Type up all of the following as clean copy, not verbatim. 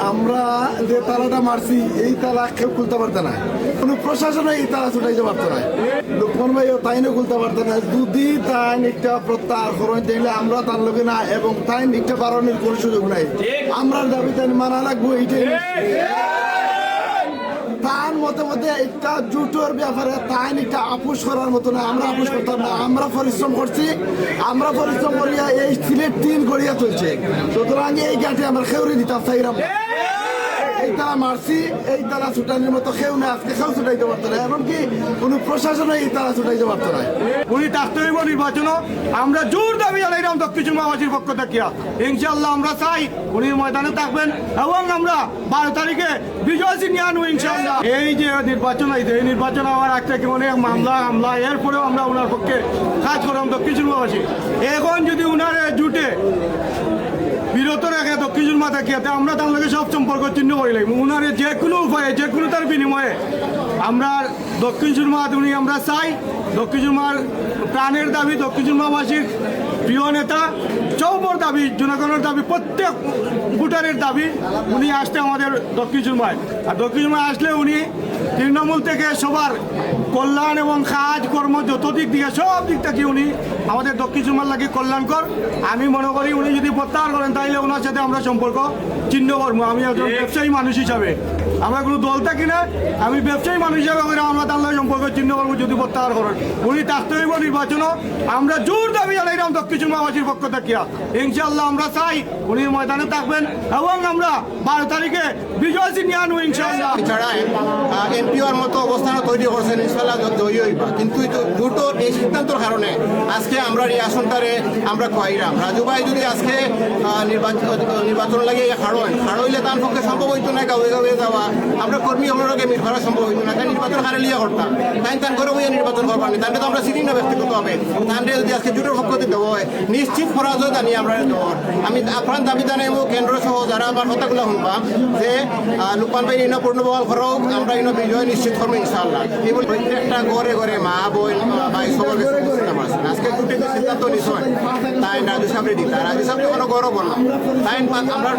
আমরা যে তালাটা মারছি এই তালা কেউ খুলতে পারতো না, কোনো প্রশাসন এই তালা ছুটাইতে পারতো না। লোকমান ভাইও তাইনও খুলতে পারতো না। যদি তাই একটা প্রত্যাহার করেন তাইলে আমরা তার লোকে না, এবং তাই একটা বারণের কোনো সুযোগ নাই। আমরা দাবি তাই মানা লাগবো এইটাই। তার মতে মতে একটা জুটোর ব্যাপারে তাই একটা আপোষ করার মতো না, আমরা আপোষ করতাম না। আমরা পরিশ্রম করছি, আমরা পরিশ্রম করিয়া এই সিলেট 3 গড়িয়া চলছে। সুতরাং এই গাঠে আমরা খেউরি দিতাম চাইরাম। এই তারা মারছি, এই তারা ছুটানোর মতো কেউ না, আজকে কেউ ছুটাইতে পারতো না, এমনকি কোনো প্রশাসন এই তারা ছুটাইতে পারতো না। উনি থাকতে হইব নির্বাচনও আমরা জোর দাবি জানাইলাম দক্ষিণ চুরমাবাসীর পক্ষ থেকে। ইনশাল্লাহ আমরা চাই উনি ময়দানে থাকবেন এবং আমরা 12 তারিখে বিজয় ছিনিয়ে আনবো ইনশাল্লাহ। এই যে নির্বাচন আইছে, এই নির্বাচন আমার একটা কি অনেক মামলা হামলা, এরপরেও আমরা ওনার পক্ষে কাজ করলাম দক্ষিণ চুরমাবাসী। এখন যদি উনার জুটে বিরত রেখে দক্ষিণ চুরমা থাকিয়াতে আমরা তার লগে সব সম্পর্ক চিহ্ন করে লাগবো। উনার যে কোনো উপায়ে, যে কোনো তার বিনিময়ে আমরা দক্ষিণ চুরমা উনি আমরা চাই। দক্ষিণ চুরমার প্রাণের দাবি, দক্ষিণ চুরমাবাসীর প্রিয় নেতা, চৌবর দাবি, জনগণের দাবি, প্রত্যেক ভোটারের দাবি উনি আসতে আমাদের দক্ষিণ চুরমায়। আর দক্ষিণ চুরমায় আসলে উনি তৃণমূল থেকে সবার কল্যাণ এবং কাজ কর্ম যত দিক দিয়ে সব দিক থেকে উনি আমাদের দক্ষিণ চুরমার লাগে কল্যাণকর। আমি মনে করি উনি যদি প্রত্যাহার করেন তাহলে ওনার সাথে আমরা সম্পর্ক চিহ্ন করবো। আমি একজন ব্যবসায়ী মানুষ হিসাবে, আমরা কোনো দল থাকি না, আমি ব্যবসায়ী মানুষ হিসাবে আমরা তার লগে সম্পর্ক চিহ্ন করবো যদি প্রত্যাহার করেন। উনি থাকতে হইব নির্বাচনও আমরা জোর দাবি জানাইলাম দক্ষিণ চুরমাবাসীর পক্ষ থেকে। ইনশাল্লাহ আমরা চাই উনি ময়দানে থাকবেন এবং আমরা 12 তারিখে বিজয় ছিনিয়ে আনবো ইনশাল্লাহ। ছাড়াই এমপিওর মতো অবস্থান তৈরি করছেন, ইনশাল্লাহ জয়ী হইবা। কিন্তু দুটোর এই সিদ্ধান্তের কারণে আজকে আমরা এই আসনটারে আমরা খোয়াইলাম। রাজু ভাই যদি আজকে নির্বাচন লাগে হারইলে তার পক্ষে সম্ভব হইতো না গাঁয়ে গাঁয়ে যাওয়া, আমরা কর্মী হলকে মিট করা সম্ভব হইতো না। কারণ নির্বাচন হারালিয়া করতাম, তাই তান করে বইয়া নির্বাচন করবার নি, তাহলে তো আমরা চিনি না ব্যক্তিগত হবে। তাহলে যদি আজকে জোটের পক্ষ দিতে হয় নিশ্চিত পরাজয় জানি আমরা দেওয়ার। আমি আপনার দাবি জানাই কেন্দ্র সহ যারা আমার কথাগুলো শুনবাম যে লোকমান ভাই ইনো পূর্ণবহাল করাও আমরা ইনো বিজয় নিশ্চিত করবো ইনশাল্লাহ। এই বলে প্রত্যেকটা ঘরে ঘরে মা বোন ভাই সবার আজকে জুটে যে সিদ্ধান্ত নিশ্চয় তাই রাজু সাহেব দিতা, রাজু সাহেব কোনো গৌরব না। তাই আমরা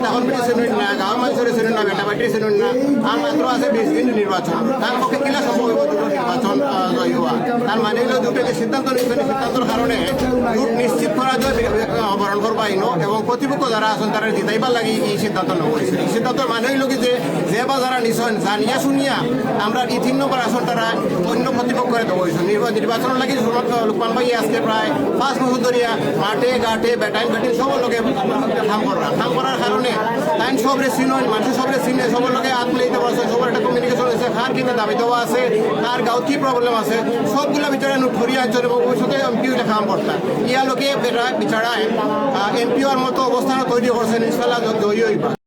এখন চিনুন না, গাঁৱৰ মানুষের চিনুন না, বেটা বাটির চিনুন না। আর মাত্র আছে 20 দিন নির্বাচন, তার পক্ষে কিলা সম্ভব হইব দুটো নির্বাচন জয়ী হওয়া। তার মানে হলো জুটে যে সিদ্ধান্ত নিচ্ছেন, সিদ্ধান্তের কারণে জুট নিশ্চিত করা যায় বরণ করবা ইনো এবং কর্তৃপক্ষ যারা আছেন তারা জিতাইবার লাগে এই সিদ্ধান্ত নেওয়া হয়েছে। এই সিদ্ধান্তের মানে হইল কি যে বা যারা নিছেন জানিয়া শুনিয়া আমরা এই 3 নম্বর আসন তারা অন্য কর্তৃপক্ষরে দেওয়া হয়েছে। নির্বাচনের লাগে লোকমান ভাই আজকে প্রায় 5 বছর ধরিয়া মাঠে ঘাটে বেটাইন বেটিন সবার লোকে কাম করার কারণে তাই সবরে চিনন, মানুষ সবরে চিনে, সবার লোকে হাত মিলাইতে পারছে, সবার একটা কমিউনিকেশন হয়েছে, কার কিনা দাবি দেওয়া আছে, কার গাঁও কি প্রবলেম আছে সবগুলা বিচারে নোট করিয়া আনছেন এবং ভবিষ্যতে এমপিও কাম করতাম। ইয়া লোকে বিচারায় এমপিওর মতো অবস্থান তৈরি করছেন, ইনশাল্লাহ জয়ী হইবা।